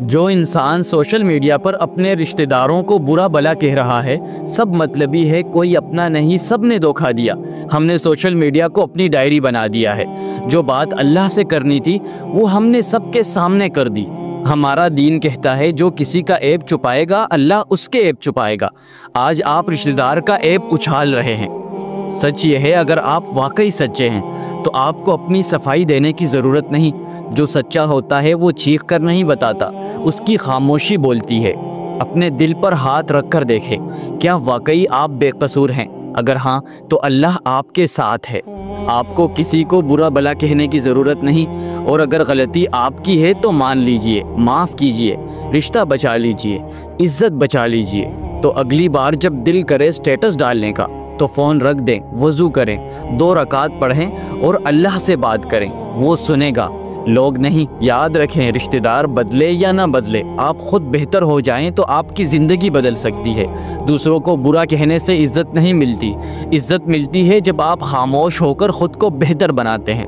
جو انسان social media پر اپنے رشتہ داروں کو برا بلا کہہ رہا ہے، سب مطلبی ہے، کوئی اپنا نہیں، سب نے دھوکہ دیا۔ ہم نے سوشل میڈیا کو اپنی ڈائری بنا دیا ہے۔ جو بات اللہ سے کرنی تھی وہ ہم نے سب کے سامنے کر دی۔ ہمارا دین کہتا ہے جو کسی کا عیب چھپائے گا اللہ اس کے عیب چھپائے گا۔ آج آپ رشتہ دار کا عیب اچھال رہے ہیں۔ سچ یہ ہے اگر آپ واقعی سچے ہیں تو آپ کو اپنی صفائی دینے کی ضرورت نہیں۔ جو سچا ہوتا ہے وہ چیخ کر نہیں بتاتا، اس کی خاموشی بولتی ہے۔ اپنے دل پر ہاتھ رکھ کر دیکھیں، کیا واقعی آپ بے قصور ہیں؟ اگر ہاں تو اللہ آپ کے ساتھ ہے۔ آپ کو کسی کو برا بلا کہنے کی ضرورت نہیں، اور اگر غلطی آپ کی ہے تو مان لیجئے، معاف کیجئے، رشتہ بچا لیجئے، عزت بچا لیجئے۔ تو اگلی بار جب دل کرے سٹیٹس ڈالنے کا تو فون رکھ دیں، وضو کریں، 2 رکعت پڑھیں اور اللہ سے بات کریں، وہ سنے گا، لوگ نہیں۔ یاد رکھیں، رشتہ دار بدلے یا نہ بدلے، آپ خود بہتر ہو جائیں تو آپ کی زندگی بدل سکتی ہے۔ دوسروں کو برا کہنے سے عزت نہیں ملتی، عزت ملتی ہے جب آپ خاموش ہو کر خود کو بہتر بناتے ہیں۔